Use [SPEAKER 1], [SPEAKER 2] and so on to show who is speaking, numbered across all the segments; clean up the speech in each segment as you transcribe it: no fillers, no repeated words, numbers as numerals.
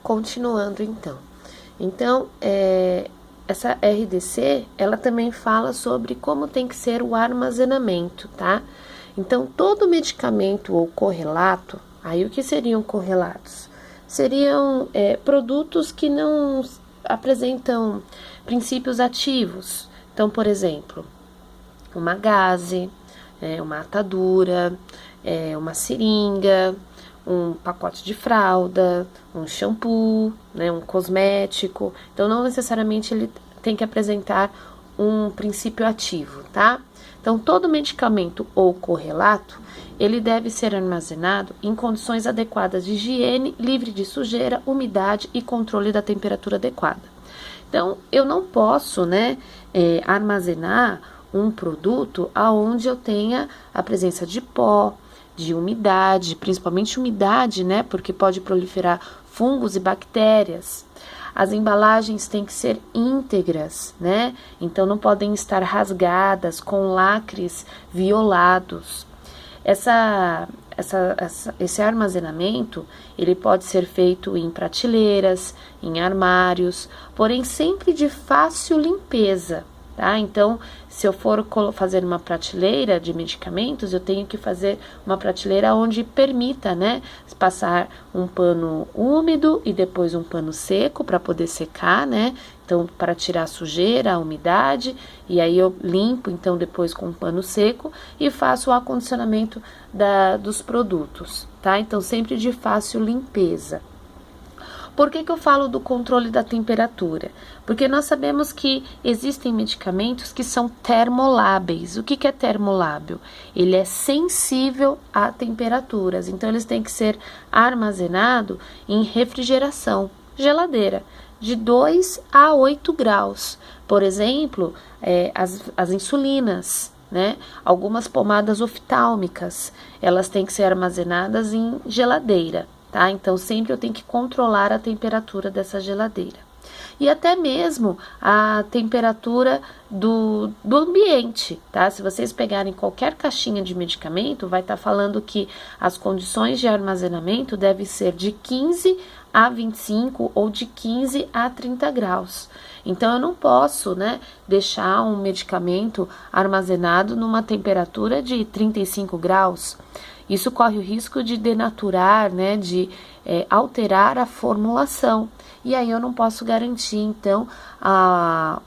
[SPEAKER 1] continuando então. Então, essa RDC, ela também fala sobre como tem que ser o armazenamento, tá? Então, todo medicamento ou correlato, aí o que seriam correlatos? Seriam produtos que não apresentam princípios ativos. Então, por exemplo, uma gaze, uma atadura, uma seringa, um pacote de fralda, um shampoo, né, um cosmético. Então, não necessariamente ele tem que apresentar um princípio ativo, tá? Então, todo medicamento ou correlato, ele deve ser armazenado em condições adequadas de higiene, livre de sujeira, umidade e controle da temperatura adequada. Então, eu não posso, né, armazenar um produto aonde eu tenha a presença de pó, de umidade, principalmente umidade, né, porque pode proliferar fungos e bactérias. As embalagens têm que ser íntegras, né? Então não podem estar rasgadas com lacres violados. Esse armazenamento, ele pode ser feito em prateleiras, em armários, porém sempre de fácil limpeza, tá? Então, se eu for fazer uma prateleira de medicamentos, eu tenho que fazer uma prateleira onde permita, né, passar um pano úmido e depois um pano seco para poder secar, né? Então, para tirar a sujeira, a umidade, e aí eu limpo, então, depois com um pano seco e faço o acondicionamento dos produtos, tá? Então, sempre de fácil limpeza. Por que eu falo do controle da temperatura? Porque nós sabemos que existem medicamentos que são termolábeis. O que é termolábil? Ele é sensível a temperaturas, então eles têm que ser armazenados em refrigeração, geladeira, de 2 a 8 graus. Por exemplo, as insulinas, né? Algumas pomadas oftálmicas, elas têm que ser armazenadas em geladeira. Tá? Então, sempre eu tenho que controlar a temperatura dessa geladeira. E até mesmo a temperatura do ambiente, tá? Se vocês pegarem qualquer caixinha de medicamento, vai estar falando que as condições de armazenamento devem ser de 15 a 25 ou de 15 a 30 graus. Então, eu não posso, né, deixar um medicamento armazenado numa temperatura de 35 graus. Isso corre o risco de denaturar, né, de alterar a formulação. E aí eu não posso garantir, então,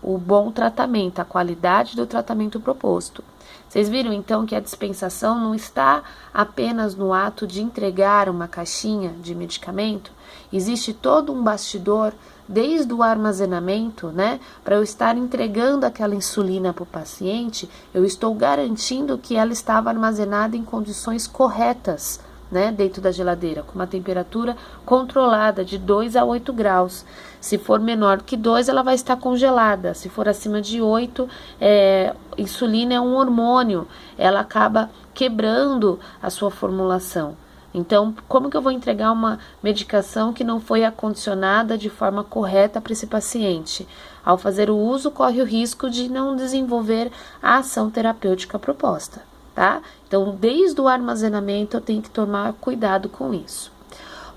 [SPEAKER 1] o bom tratamento, a qualidade do tratamento proposto. Vocês viram, então, que a dispensação não está apenas no ato de entregar uma caixinha de medicamento? Existe todo um bastidor, desde o armazenamento, né? Para eu estar entregando aquela insulina para o paciente, eu estou garantindo que ela estava armazenada em condições corretas, né? Dentro da geladeira, com uma temperatura controlada de 2 a 8 graus. Se for menor que 2, ela vai estar congelada. Se for acima de 8, insulina é um hormônio, ela acaba quebrando a sua formulação. Então, como que eu vou entregar uma medicação que não foi acondicionada de forma correta para esse paciente? Ao fazer o uso, corre o risco de não desenvolver a ação terapêutica proposta, tá? Então, desde o armazenamento, eu tenho que tomar cuidado com isso.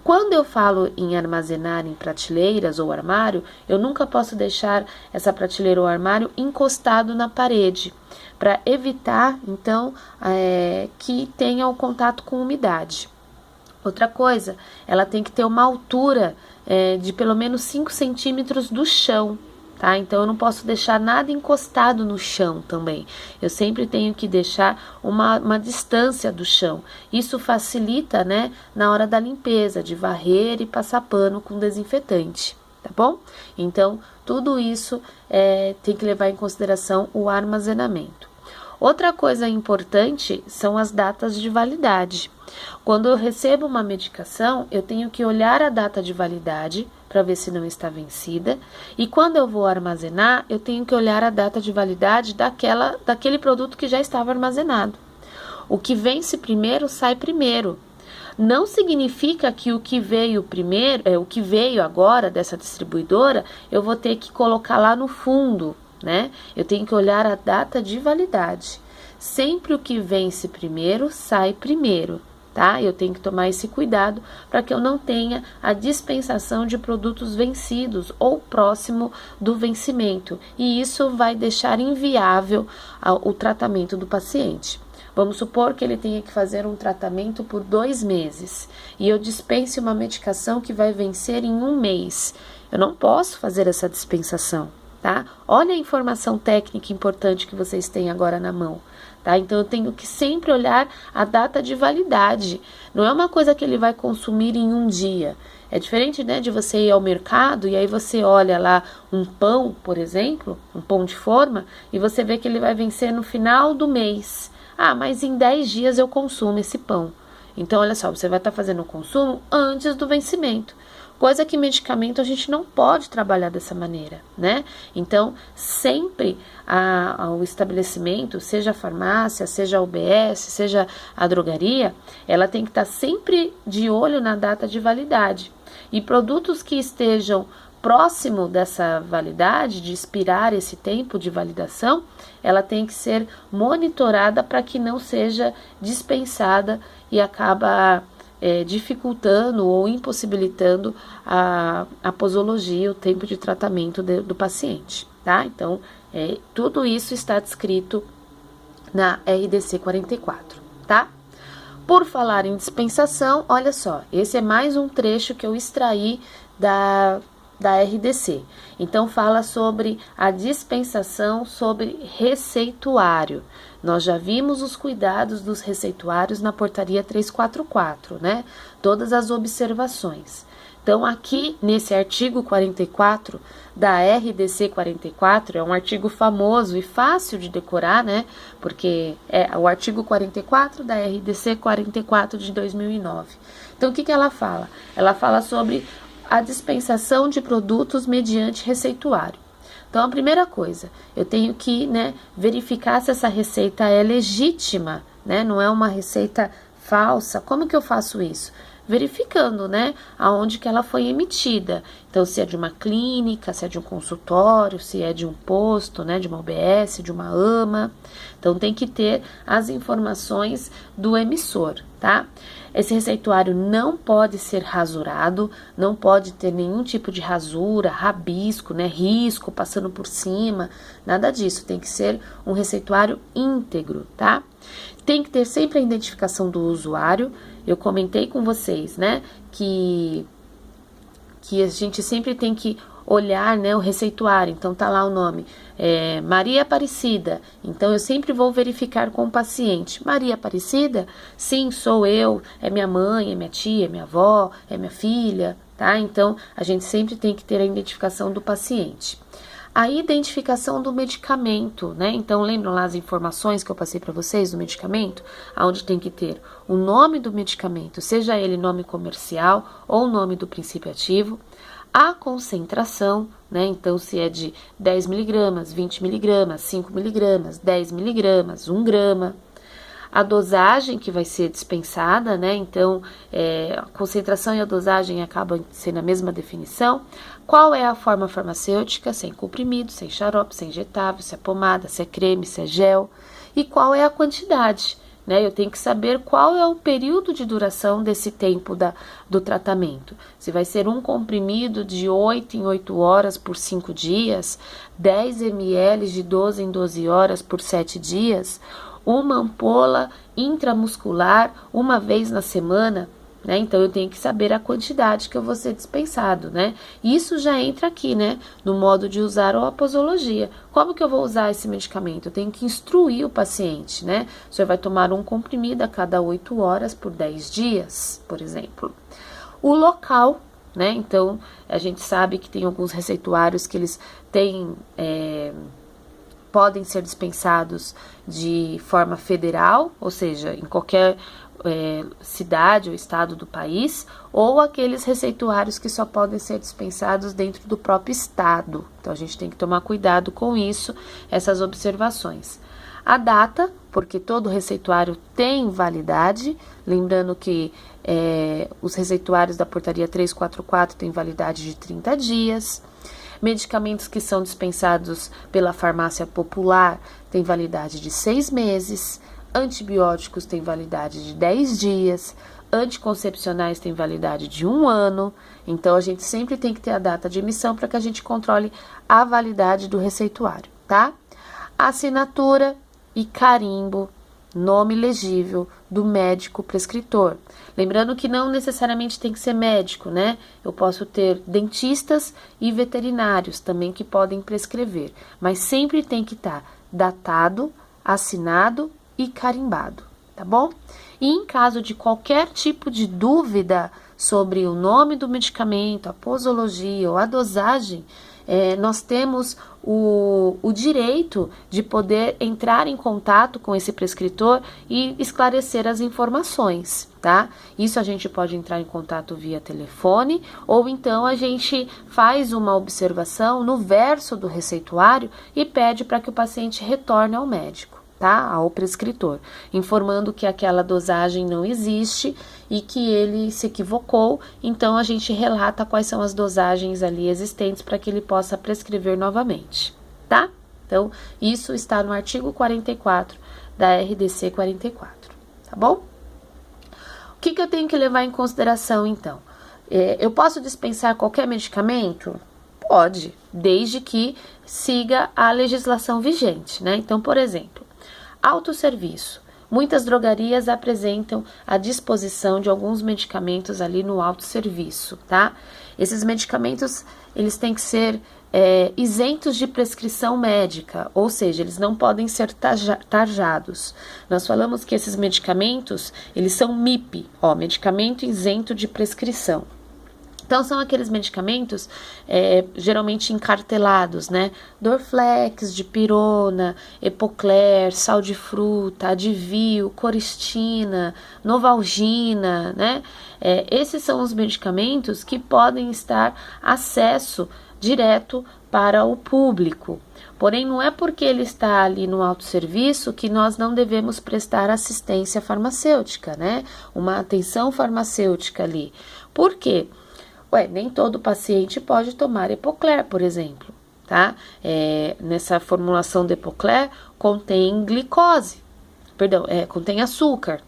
[SPEAKER 1] Quando eu falo em armazenar em prateleiras ou armário, eu nunca posso deixar essa prateleira ou armário encostado na parede, para evitar, então, que tenha o contato com umidade. Outra coisa, ela tem que ter uma altura de pelo menos 5 centímetros do chão, tá? Então, eu não posso deixar nada encostado no chão também. Eu sempre tenho que deixar uma distância do chão. Isso facilita, né, na hora da limpeza, de varrer e passar pano com desinfetante, tá bom? Então, tudo isso tem que levar em consideração o armazenamento. Outra coisa importante são as datas de validade. Quando eu recebo uma medicação, eu tenho que olhar a data de validade para ver se não está vencida. E quando eu vou armazenar, eu tenho que olhar a data de validade daquele produto que já estava armazenado. O que vence primeiro, sai primeiro. Não significa que o que veio primeiro, o que veio agora dessa distribuidora, eu vou ter que colocar lá no fundo, né? Eu tenho que olhar a data de validade. Sempre o que vence primeiro, sai primeiro, tá? Eu tenho que tomar esse cuidado para que eu não tenha a dispensação de produtos vencidos ou próximo do vencimento, e isso vai deixar inviável o tratamento do paciente. Vamos supor que ele tenha que fazer um tratamento por 2 meses e eu dispense uma medicação que vai vencer em 1 mês. Eu não posso fazer essa dispensação, tá? Olha a informação técnica importante que vocês têm agora na mão. Tá? Então, eu tenho que sempre olhar a data de validade. Não é uma coisa que ele vai consumir em 1 dia. É diferente, né, de você ir ao mercado e aí você olha lá um pão, por exemplo, um pão de forma, e você vê que ele vai vencer no final do mês. Ah, mas em 10 dias eu consumo esse pão. Então, olha só, você vai estar fazendo o consumo antes do vencimento. Coisa que medicamento a gente não pode trabalhar dessa maneira, né? Então, sempre o estabelecimento, seja a farmácia, seja a UBS, seja a drogaria, ela tem que estar sempre de olho na data de validade. E produtos que estejam próximo dessa validade, de expirar esse tempo de validação, ela tem que ser monitorada para que não seja dispensada e acaba dificultando ou impossibilitando a posologia, o tempo de tratamento do paciente, tá? Então, tudo isso está descrito na RDC 44, tá? Por falar em dispensação, olha só, esse é mais um trecho que eu extraí da RDC. Então, fala sobre a dispensação sobre receituário. Nós já vimos os cuidados dos receituários na portaria 344, né? Todas as observações. Então, aqui nesse artigo 44 da RDC 44, é um artigo famoso e fácil de decorar, né? Porque é o artigo 44 da RDC 44 de 2009. Então, o que ela fala? Ela fala sobre a dispensação de produtos mediante receituário. Então, a primeira coisa, eu tenho que, né, verificar se essa receita é legítima, né? Não é uma receita falsa. Como que eu faço isso? Verificando, né, aonde que ela foi emitida. Então, se é de uma clínica, se é de um consultório, se é de um posto, né, de uma UBS, de uma AMA. Então, tem que ter as informações do emissor, tá? Esse receituário não pode ser rasurado, não pode ter nenhum tipo de rasura, rabisco, né, risco passando por cima, nada disso. Tem que ser um receituário íntegro, tá? Tem que ter sempre a identificação do usuário. Eu comentei com vocês, né, que a gente sempre tem que olhar, né, o receituário. Então, tá lá o nome, Maria Aparecida. Então, eu sempre vou verificar com o paciente. Maria Aparecida? Sim, sou eu. É minha mãe, é minha tia, é minha avó, é minha filha, tá? Então, a gente sempre tem que ter a identificação do paciente. A identificação do medicamento, né? Então, lembram lá as informações que eu passei para vocês do medicamento? Onde tem que ter o nome do medicamento, seja ele nome comercial ou nome do princípio ativo, a concentração, né? Então, se é de 10 miligramas, 20 miligramas, 5 miligramas, 10 miligramas, 1 grama, a dosagem que vai ser dispensada, né? Então, a concentração e a dosagem acabam sendo a mesma definição. Qual é a forma farmacêutica? Se é em comprimido, se é em xarope, se é injetável, se é pomada, se é creme, se é gel. E qual é a quantidade, né? Eu tenho que saber qual é o período de duração desse tempo do tratamento. Se vai ser um comprimido de 8 em 8 horas por 5 dias, 10 ml de 12 em 12 horas por 7 dias, uma ampola intramuscular uma vez na semana, né? Então, eu tenho que saber a quantidade que eu vou ser dispensado, né? Isso já entra aqui, né, no modo de usar a posologia. Como que eu vou usar esse medicamento? Eu tenho que instruir o paciente, né? O senhor vai tomar um comprimido a cada 8 horas por 10 dias, por exemplo. O local, né? Então, a gente sabe que tem alguns receituários que eles têm... podem ser dispensados de forma federal, ou seja, em qualquer cidade ou estado do país, ou aqueles receituários que só podem ser dispensados dentro do próprio estado. Então, a gente tem que tomar cuidado com isso, essas observações. A data, porque todo receituário tem validade, lembrando que os receituários da portaria 344 têm validade de 30 dias, medicamentos que são dispensados pela farmácia popular têm validade de 6 meses, Antibióticos têm validade de 10 dias, anticoncepcionais têm validade de 1 ano, então a gente sempre tem que ter a data de emissão para que a gente controle a validade do receituário, tá? Assinatura e carimbo, nome legível do médico prescritor. Lembrando que não necessariamente tem que ser médico, né? Eu posso ter dentistas e veterinários também que podem prescrever, mas sempre tem que estar datado, assinado e carimbado, tá bom? E em caso de qualquer tipo de dúvida sobre o nome do medicamento, a posologia ou a dosagem, nós temos o direito de poder entrar em contato com esse prescritor e esclarecer as informações, tá? Isso a gente pode entrar em contato via telefone ou então a gente faz uma observação no verso do receituário e pede para que o paciente retorne ao médico, tá? Ao prescritor, informando que aquela dosagem não existe e que ele se equivocou, então a gente relata quais são as dosagens ali existentes para que ele possa prescrever novamente, tá? Então, isso está no artigo 44 da RDC 44, tá bom? O que eu tenho que levar em consideração, então? Eu posso dispensar qualquer medicamento? Pode, desde que siga a legislação vigente, né? Então, por exemplo, autosserviço. Muitas drogarias apresentam a disposição de alguns medicamentos ali no autosserviço, tá? Esses medicamentos, eles têm que ser isentos de prescrição médica, ou seja, eles não podem ser tarjados. Nós falamos que esses medicamentos, eles são MIP, medicamento isento de prescrição. Então, são aqueles medicamentos geralmente encartelados, né? Dorflex, dipirona, Epocler, sal de fruta, Advil, coristina, Novalgina, né? Esses são os medicamentos que podem estar acesso direto para o público. Porém, não é porque ele está ali no autosserviço que nós não devemos prestar assistência farmacêutica, né? Uma atenção farmacêutica ali. Por quê? Nem todo paciente pode tomar Epocler, por exemplo, tá? Nessa formulação de Epocler contém glicose, contém açúcar.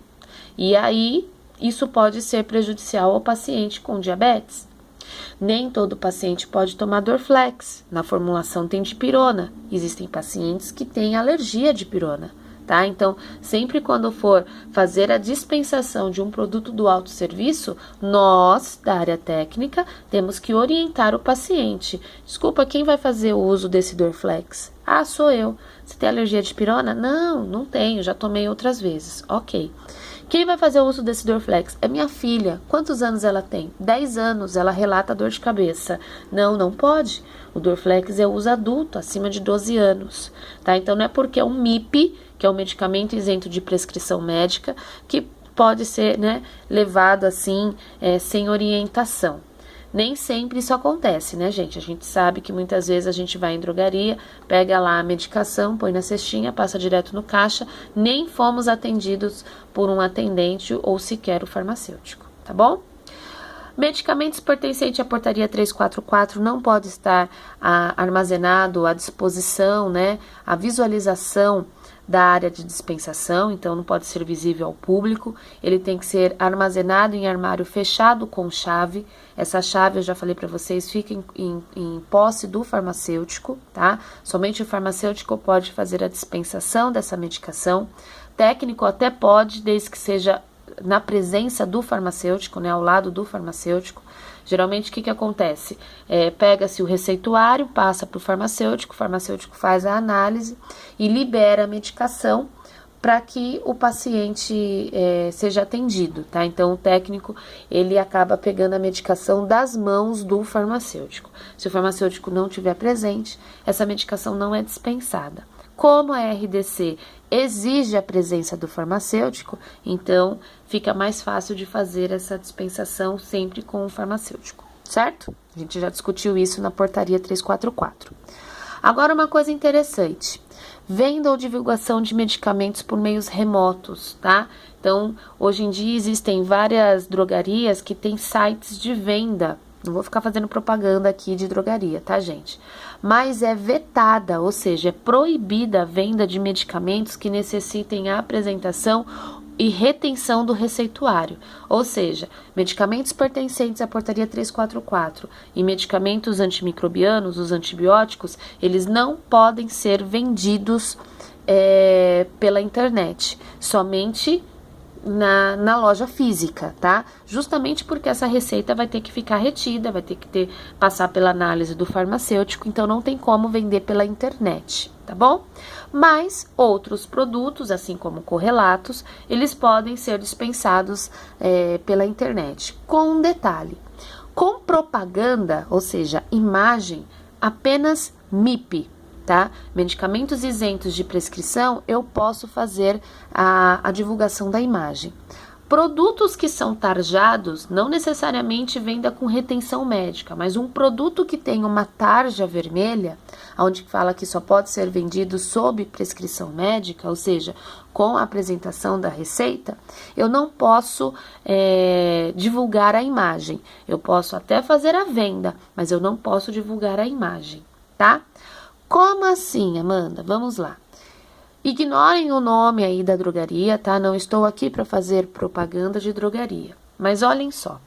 [SPEAKER 1] E aí, isso pode ser prejudicial ao paciente com diabetes. Nem todo paciente pode tomar Dorflex. Na formulação tem dipirona. Existem pacientes que têm alergia à dipirona. Tá? Então, sempre quando for fazer a dispensação de um produto do autosserviço, nós, da área técnica, temos que orientar o paciente. Desculpa, quem vai fazer o uso desse Dorflex? Ah, sou eu. Você tem alergia à dipirona? Não, não tenho, já tomei outras vezes. Ok. Quem vai fazer o uso desse Dorflex? É minha filha. Quantos anos ela tem? 10 anos, ela relata dor de cabeça. Não, não pode. O Dorflex é uso adulto, acima de 12 anos. Tá? Então, não é porque é um MIP, que é um medicamento isento de prescrição médica, que pode ser, né, levado assim, sem orientação. Nem sempre isso acontece, né, gente? A gente sabe que muitas vezes a gente vai em drogaria, pega lá a medicação, põe na cestinha, passa direto no caixa, nem fomos atendidos por um atendente ou sequer o farmacêutico, tá bom? Medicamentos pertencentes à portaria 344 não pode estar armazenado à disposição, né, a visualização da área de dispensação, então não pode ser visível ao público, ele tem que ser armazenado em armário fechado com chave. Essa chave, eu já falei para vocês, fica em posse do farmacêutico, tá? Somente o farmacêutico pode fazer a dispensação dessa medicação. Técnico até pode, desde que seja na presença do farmacêutico, né, ao lado do farmacêutico. Geralmente, o que acontece? Pega-se o receituário, passa para o farmacêutico faz a análise e libera a medicação para que o paciente seja atendido, tá? Então, o técnico, ele acaba pegando a medicação das mãos do farmacêutico. Se o farmacêutico não estiver presente, essa medicação não é dispensada. Como a RDC exige a presença do farmacêutico, então fica mais fácil de fazer essa dispensação sempre com o farmacêutico, certo? A gente já discutiu isso na portaria 344. Agora, uma coisa interessante: venda ou divulgação de medicamentos por meios remotos, tá? Então, hoje em dia existem várias drogarias que têm sites de venda Não vou ficar fazendo propaganda aqui de drogaria, tá, gente? Mas é vetada, ou seja, é proibida a venda de medicamentos que necessitem a apresentação e retenção do receituário. Ou seja, medicamentos pertencentes à portaria 344 e medicamentos antimicrobianos, os antibióticos, eles não podem ser vendidos pela internet, somente na loja física, tá? Justamente porque essa receita vai ter que ficar retida, vai ter que passar pela análise do farmacêutico, então não tem como vender pela internet, tá bom? Mas outros produtos, assim como correlatos, eles podem ser dispensados pela internet. Com um detalhe, com propaganda, ou seja, imagem, apenas MIP, tá? Medicamentos isentos de prescrição, eu posso fazer a divulgação da imagem. Produtos que são tarjados, não necessariamente venda com retenção médica, mas um produto que tem uma tarja vermelha, onde fala que só pode ser vendido sob prescrição médica, ou seja, com a apresentação da receita, eu não posso divulgar a imagem. Eu posso até fazer a venda, mas eu não posso divulgar a imagem, tá? Como assim, Amanda? Vamos lá. Ignorem o nome aí da drogaria, tá? Não estou aqui para fazer propaganda de drogaria. Mas olhem só.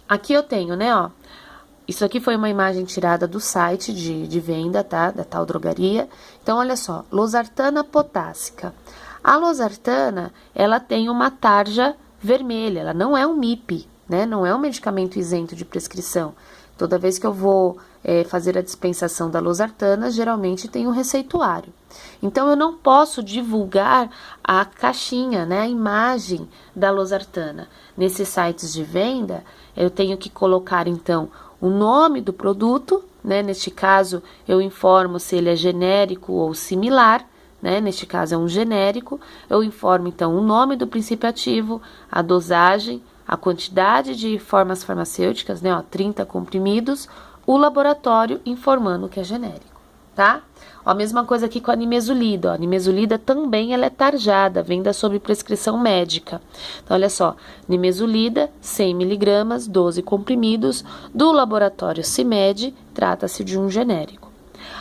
[SPEAKER 1] Aqui eu tenho, né, ó. Isso aqui foi uma imagem tirada do site de venda, tá? Da tal drogaria. Então, olha só. Losartana potássica. A losartana, ela tem uma tarja vermelha. Ela não é um MIP, né? Não é um medicamento isento de prescrição. Toda vez que eu vou fazer a dispensação da losartana, geralmente tem um receituário. Então, eu não posso divulgar a caixinha, né, a imagem da losartana. Nesses sites de venda, eu tenho que colocar, então, o nome do produto, né? Neste caso, eu informo se ele é genérico ou similar, né? Neste caso, é um genérico. Eu informo, então, o nome do princípio ativo, a dosagem, a quantidade de formas farmacêuticas, né, ó, 30 comprimidos, o laboratório informando que é genérico, tá? Ó, a mesma coisa aqui com a nimesulida, ó, a nimesulida também ela é tarjada, venda sob prescrição médica. Então, olha só, nimesulida, 100 mg, 12 comprimidos, do laboratório CIMED, trata-se de um genérico.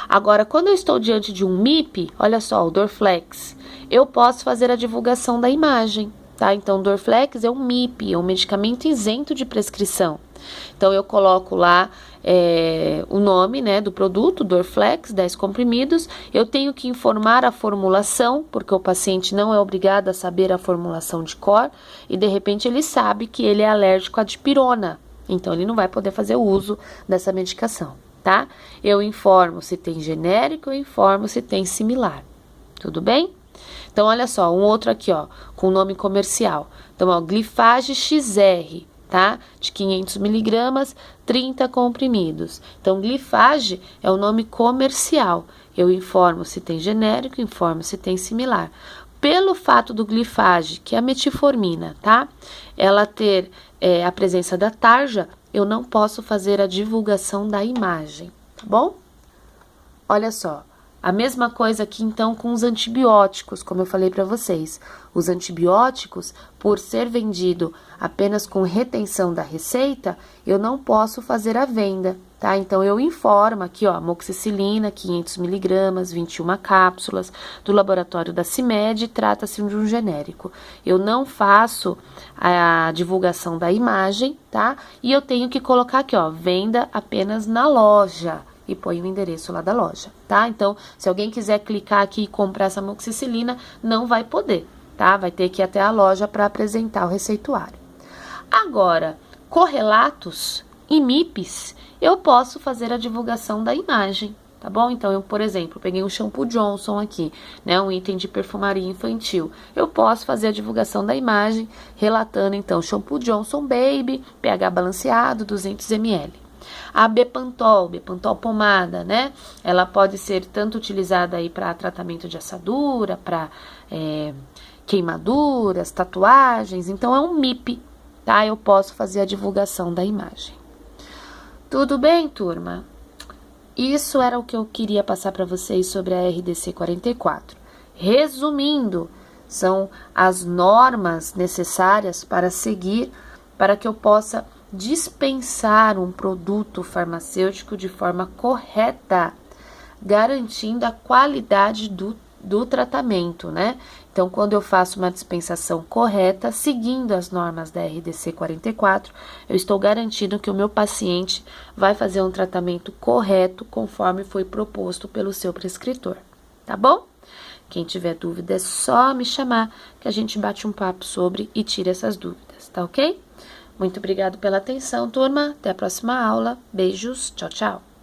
[SPEAKER 1] Agora, quando eu estou diante de um MIP, olha só, o Dorflex, eu posso fazer a divulgação da imagem, tá? Então, Dorflex é um MIP, é um medicamento isento de prescrição. Então, eu coloco lá o nome, né, do produto, Dorflex, 10 comprimidos. Eu tenho que informar a formulação, porque o paciente não é obrigado a saber a formulação de cor, e de repente ele sabe que ele é alérgico à dipirona. Então, ele não vai poder fazer uso dessa medicação, tá? Eu informo se tem genérico, eu informo se tem similar. Tudo bem? Então, olha só, um outro aqui, ó, com nome comercial. Então, ó, Glifage XR, tá? De 500 mg, 30 comprimidos. Então, Glifage é o nome comercial. Eu informo se tem genérico, informo se tem similar. Pelo fato do Glifage, que é a metformina, tá? Ela ter a presença da tarja, eu não posso fazer a divulgação da imagem, tá bom? Olha só. A mesma coisa aqui, então, com os antibióticos, como eu falei para vocês. Os antibióticos, por ser vendido apenas com retenção da receita, eu não posso fazer a venda, tá? Então, eu informo aqui, ó, amoxicilina, 500 mg, 21 cápsulas, do laboratório da CIMED, trata-se de um genérico. Eu não faço a divulgação da imagem, tá? E eu tenho que colocar aqui, ó, venda apenas na loja. E põe o endereço lá da loja, tá? Então, se alguém quiser clicar aqui e comprar essa amoxicilina, não vai poder, tá? Vai ter que ir até a loja para apresentar o receituário. Agora, correlatos e MIPs, eu posso fazer a divulgação da imagem, tá bom? Então, eu, por exemplo, peguei um shampoo Johnson aqui, né? Um item de perfumaria infantil. Eu posso fazer a divulgação da imagem, relatando, então, shampoo Johnson Baby, pH balanceado, 200 ml. A Bepantol pomada, né? Ela pode ser tanto utilizada aí para tratamento de assadura, para queimaduras, tatuagens. Então, é um MIP, tá? Eu posso fazer a divulgação da imagem. Tudo bem, turma? Isso era o que eu queria passar para vocês sobre a RDC 44. Resumindo, são as normas necessárias para seguir, para que eu possa dispensar um produto farmacêutico de forma correta, garantindo a qualidade do tratamento, né? Então, quando eu faço uma dispensação correta, seguindo as normas da RDC 44, eu estou garantindo que o meu paciente vai fazer um tratamento correto conforme foi proposto pelo seu prescritor, tá bom? Quem tiver dúvida é só me chamar que a gente bate um papo sobre e tira essas dúvidas, tá ok? Muito obrigado pela atenção, turma. Até a próxima aula. Beijos. Tchau, tchau.